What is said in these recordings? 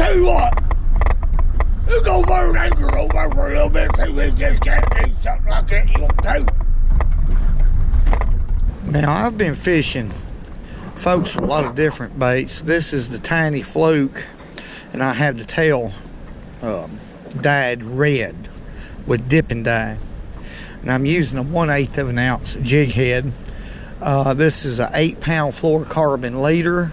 tell you what. You go burn anchor over for a little bit, see if we can just catfish something like that. You want to? Now, I've been fishing, folks, with a lot of different baits. This is the tiny fluke, and I have the tail dyed red with dipping dye. And I'm using a 1/8 of an ounce jig head. This is a 8-pound fluorocarbon leader,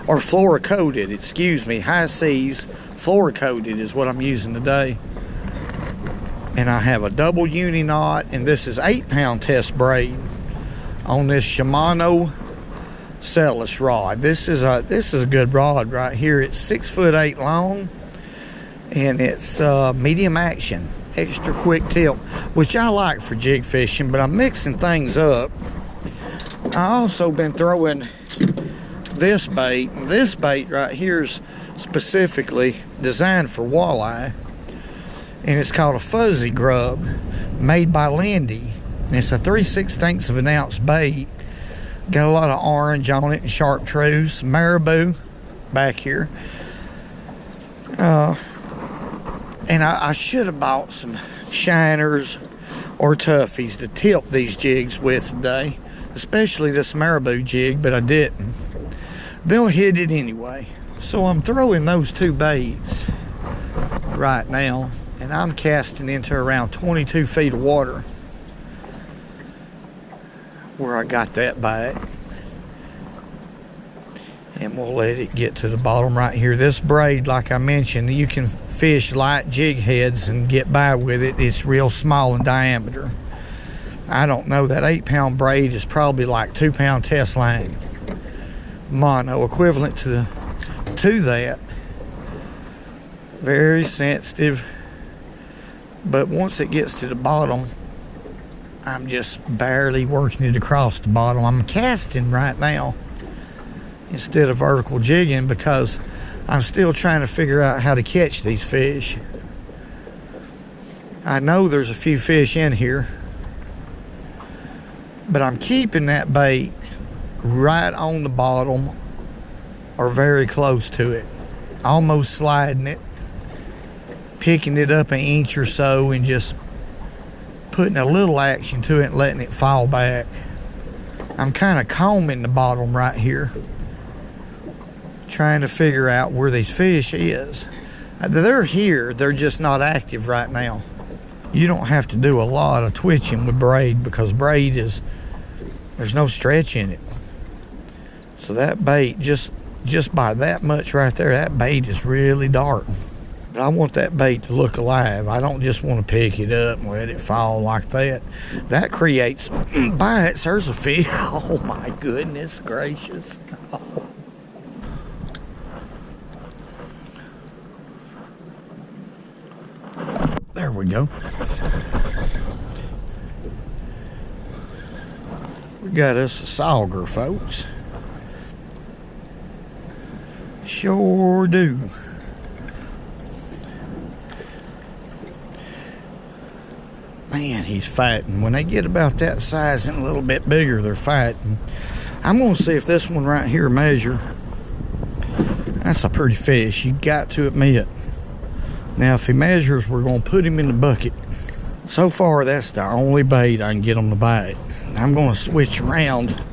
or fluorocoated, excuse me, high seas fluorocoated is what I'm using today. And I have a double uni knot, and this is 8-pound test braid on this Shimano Cellus rod. This is a good rod right here. It's 6'8" long, and it's medium action, extra quick tilt, which I like for jig fishing, but I'm mixing things up. I also been throwing this bait. This bait right here is specifically designed for walleye, and it's called a fuzzy grub, made by Lindy, and it's a 3/16 of an ounce bait. Got a lot of orange on it and chartreuse, marabou back here. And I should have bought some shiners or toughies to tilt these jigs with today, especially this marabou jig, but I didn't. They'll hit it anyway. So I'm throwing those two baits right now, and I'm casting into around 22 feet of water where I got that bite. And we'll let it get to the bottom right here. This braid, like I mentioned, you can fish light jig heads and get by with it. It's real small in diameter. I don't know, that 8-pound braid is probably like 2-pound test line mono, equivalent to that. Very sensitive, but once it gets to the bottom, I'm just barely working it across the bottom. I'm casting right now instead of vertical jigging because I'm still trying to figure out how to catch these fish. I know there's a few fish in here, but I'm keeping that bait right on the bottom or very close to it, almost sliding it, picking it up an inch or so and just putting a little action to it and letting it fall back. I'm kind of combing the bottom right here, trying to figure out where these fish is. They're here, they're just not active right now. You don't have to do a lot of twitching with braid because braid is, there's no stretch in it. So that bait, just by that much right there, that bait is really dark. But I want that bait to look alive. I don't just want to pick it up and let it fall like that. That creates bites. There's a fish. Oh my goodness gracious. Oh. There we go. We got us a sauger, folks. Sure do. Man, he's fighting. When they get about that size and a little bit bigger, they're fighting. I'm going to see if this one right here measure. That's a pretty fish, you got to admit. Now, if he measures, we're going to put him in the bucket. So far, that's the only bait I can get on the bite. I'm going to switch around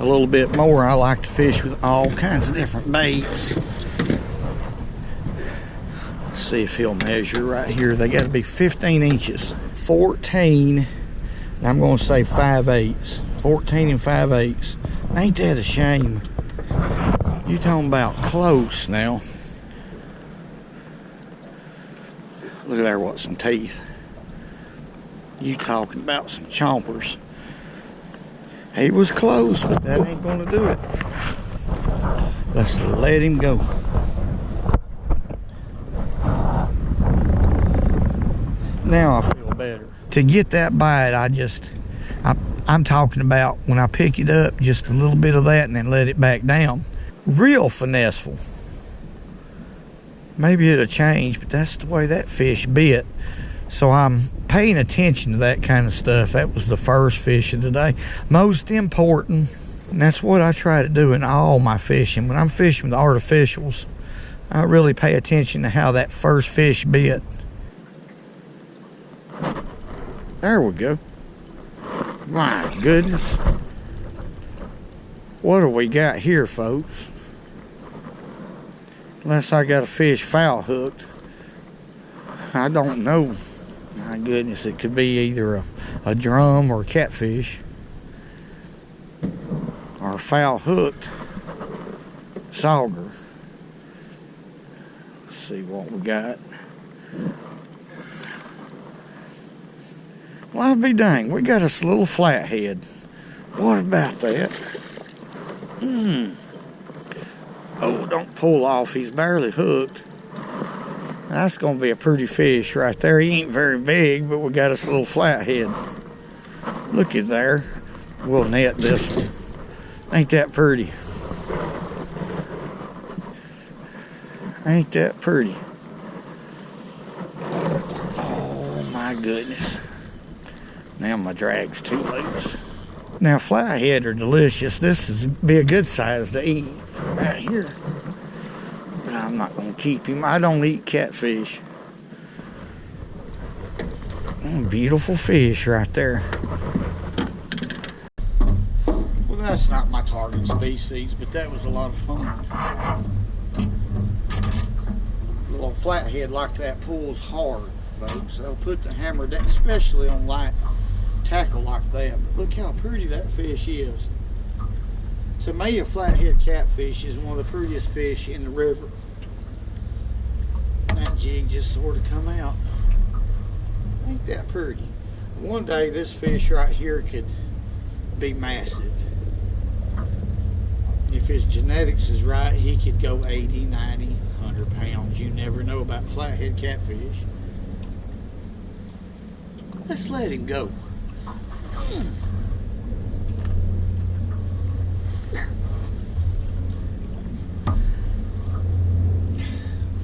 a little bit more. I like to fish with all kinds of different baits. Let's see if he'll measure right here. They got to be 15 inches. 14, and I'm going to say 5/8. 14 and 5/8. Ain't that a shame? You talking about close now. Look at there, what, some teeth. You talking about some chompers. He was close, but that ain't gonna do it. Let's let him go. Now I feel better. To get that bite, I'm talking about when I pick it up, just a little bit of that and then let it back down. Real finesseful. Maybe it'll change, but that's the way that fish bit. So I'm paying attention to that kind of stuff. That was the first fish of the day. Most important, and that's what I try to do in all my fishing. When I'm fishing with artificials, I really pay attention to how that first fish bit. There we go. My goodness. What do we got here, folks? Unless I got a fish foul hooked. I don't know. My goodness, it could be either a drum or a catfish. Or a foul hooked sauger. Let's see what we got. Well, I'll be dang, we got us a little flathead. What about that? Oh, don't pull off, he's barely hooked. That's gonna be a pretty fish right there. He ain't very big, but we got us a little flathead. Look at there. We'll net this one. Ain't that pretty? Ain't that pretty? Oh my goodness. Now my drag's too loose. Now flathead are delicious. This would be a good size to eat right here. But I'm not gonna keep him. I don't eat catfish. Beautiful fish right there. Well, that's not my target species, but that was a lot of fun. A little flathead like that pulls hard, folks. They'll put the hammer down, especially on light tackle like that. But look how pretty that fish is. To me, a flathead catfish is one of the prettiest fish in the river. That jig just sort of come out. Ain't that pretty? One day this fish right here could be massive. If his genetics is right, he could go 80, 90, 100 pounds. You never know about flathead catfish. Let's let him go.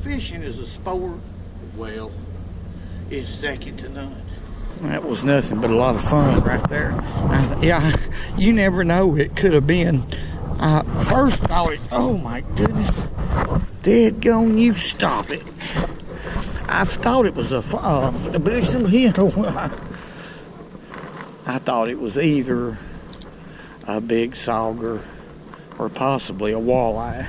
Fishing is a sport, well, it's second to none. That was nothing but a lot of fun right there. Yeah, you never know, it could have been. First thought, oh my goodness, deadgone, you stop it. I thought it was a big I thought it was either a big sauger or possibly a walleye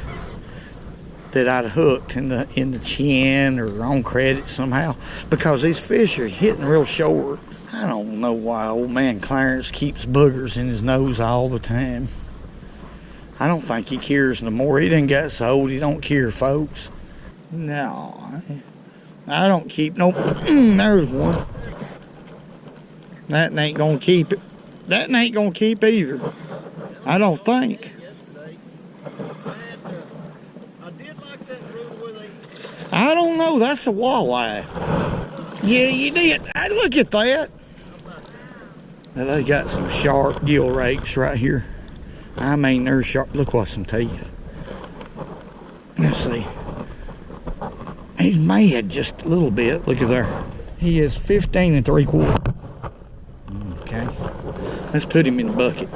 that I'd hooked in the chin or on credit somehow, because these fish are hitting real short. I don't know why old man Clarence keeps boogers in his nose all the time. I don't think he cares no more. He done got so old he don't care, folks. No, I don't keep no. There's one. That ain't gonna keep it. That ain't gonna keep either. I don't think. I don't know. That's a walleye. Yeah, you did. Hey, look at that. Now they got some sharp gill rakes right here. I mean, they're sharp. Look what some teeth. Let's see. He's mad just a little bit. Look at there. He is 15 3/4. Okay. Let's put him in the bucket.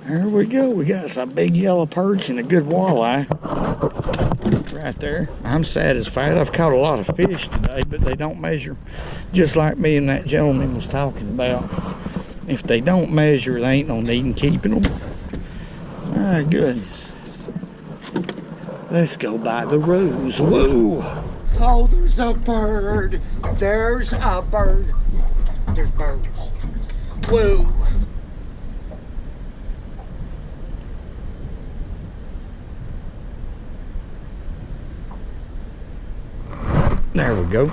There we go. We got some big yellow perch and a good walleye right there. I'm satisfied. I've caught a lot of fish today, but they don't measure, just like me and that gentleman was talking about. If they don't measure, they ain't no need in keeping them. My goodness. Let's go by the rose. Whoa! Oh, there's a bird. There's a bird. There's birds. Whoa! There we go.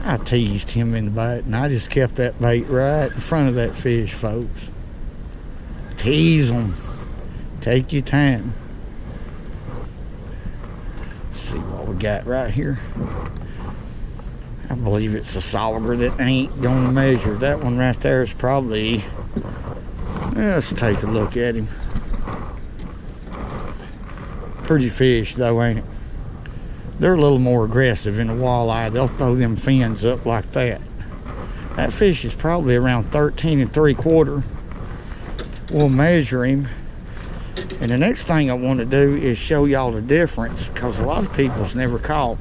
I teased him in the bait, and I just kept that bait right in front of that fish, folks. Tease them. Take your time. Let's see what we got right here. I believe it's a sauger that ain't gonna measure. That one right there is probably. Let's take a look at him. Pretty fish though, ain't it? They're a little more aggressive in a walleye. They'll throw them fins up like that. That fish is probably around 13 3/4. we'll measure him. And the next thing I want to do is show y'all the difference, because a lot of people's never caught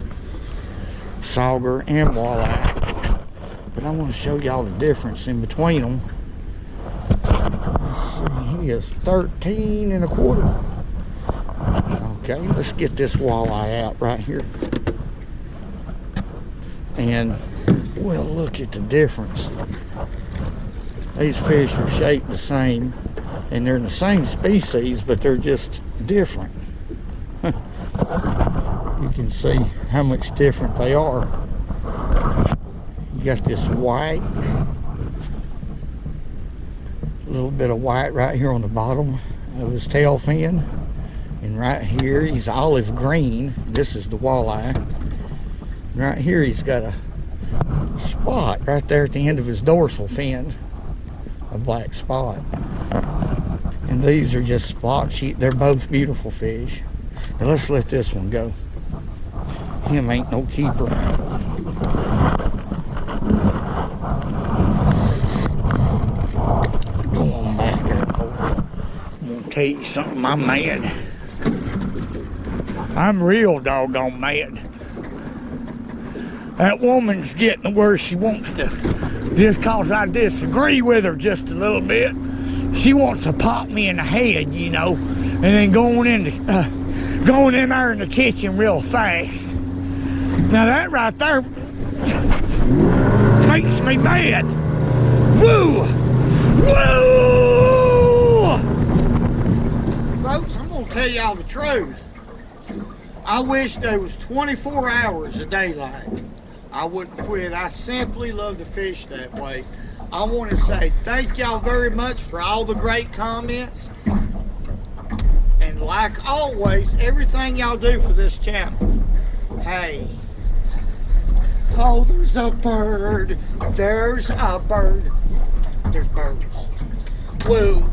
Sauger and Walleye. But I want to show y'all the difference in between them. Let's see, he is 13 1/4. Okay, let's get this walleye out right here. And we'll look at the difference. These fish are shaped the same, and they're in the same species, but they're just different. You can see how much different they are. You got this white, a little bit of white right here on the bottom of his tail fin, and right here he's olive green. This is the walleye. Right here he's got a spot right there at the end of his dorsal fin, a black spot. And these are just spot sheep. They're both beautiful fish. Now let's let this one go. Him ain't no keeper. Go on back there, boy. I'm gonna tell you something, I'm mad. I'm real doggone mad. That woman's getting where she wants to, just cause I disagree with her just a little bit. She wants to pop me in the head, you know, and then going in there in the kitchen real fast. Now that right there makes me mad. Woo! Woo! Folks, I'm gonna tell y'all the truth. I wish there was 24 hours of daylight. I wouldn't quit. I simply love to fish that way. I want to say thank y'all very much for all the great comments. And like always, everything y'all do for this channel. Hey. Oh, there's a bird. There's a bird. There's birds. Woo.